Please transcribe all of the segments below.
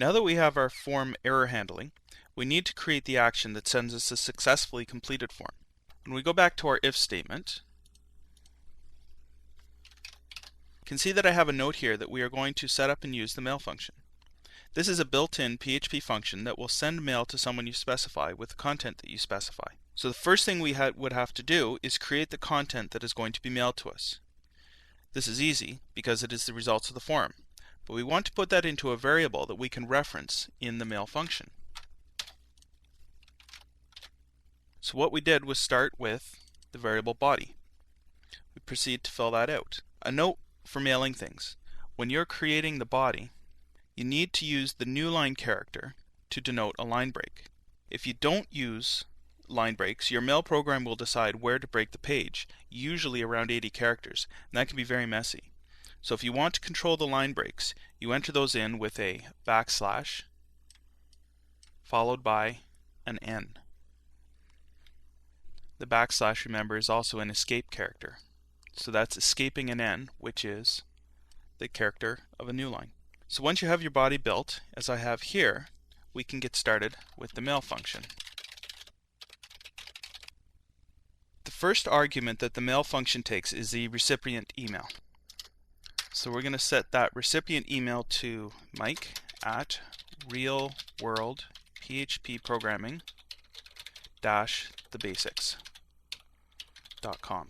Now that we have our form error handling, we need to create the action that sends us a successfully completed form. When we go back to our if statement, you can see that I have a note here that we are going to set up and use the mail function. This is a built-in PHP function that will send mail to someone you specify with the content that you specify. So the first thing we would have to do is create the content that is going to be mailed to us. This is easy because it is the results of the form, but we want to put that into a variable that we can reference in the mail function. So what we did was start with the variable body. We proceed to fill that out. A note for mailing things: when you're creating the body, you need to use the new line character to denote a line break. If you don't use line breaks, your mail program will decide where to break the page, usually around 80 characters, and that can be very messy. So if you want to control the line breaks, you enter those in with a backslash followed by an N. The backslash, remember, is also an escape character. So that's escaping an N, which is the character of a new line. So once you have your body built, as I have here, we can get started with the mail function. The first argument that the mail function takes is the recipient email. So we're going to set that recipient email to mike@realworldphpprogramming-thebasics.com.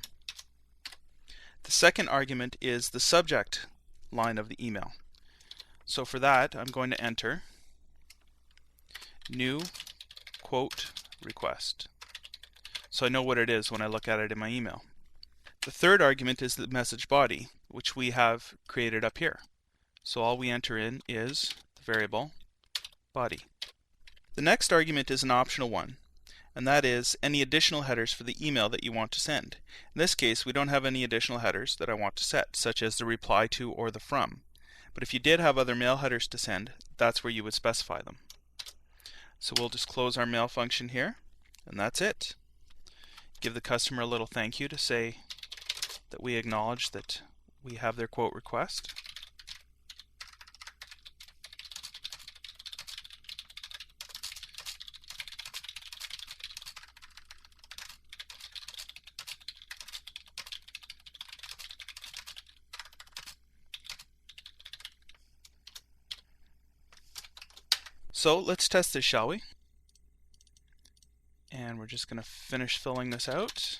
The second argument is the subject line of the email. So for that, I'm going to enter new quote request, so I know what it is when I look at it in my email. The third argument is the message body, which we have created up here. So all we enter in is the variable body. The next argument is an optional one, and that is any additional headers for the email that you want to send. In this case, we don't have any additional headers that I want to set, such as the reply to or the from. But if you did have other mail headers to send, that's where you would specify them. So we'll just close our mail function here, and that's it. Give the customer a little thank you to say that we acknowledge that we have their quote request. So let's test this, shall we? And we're just going to finish filling this out.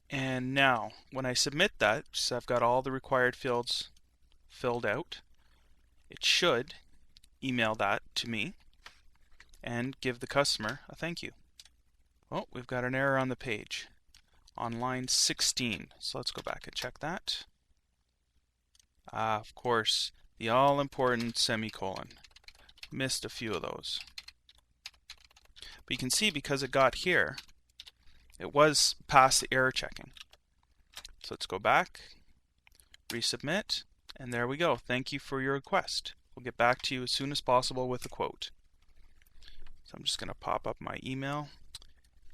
And now, when I submit that, so I've got all the required fields filled out, it should email that to me and give the customer a thank you. Oh, we've got an error on the page on line 16. So let's go back and check that. Of course, the all-important semicolon. Missed a few of those. But you can see because it got here, it was past the error checking. So let's go back, resubmit, and there we go. Thank you for your request. We'll get back to you as soon as possible with a quote. So I'm just going to pop up my email,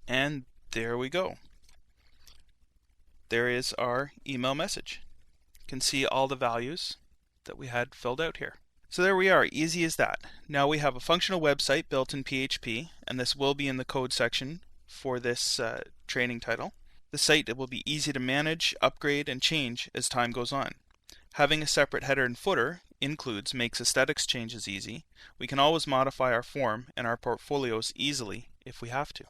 and there we go. There is our email message. You can see all the values that we had filled out here. So there we are, easy as that. Now we have a functional website built in PHP, and this will be in the code section for this training title. The site will be easy to manage, upgrade, and change as time goes on. Having a separate header and footer makes aesthetics changes easy. We can always modify our form and our portfolios easily if we have to.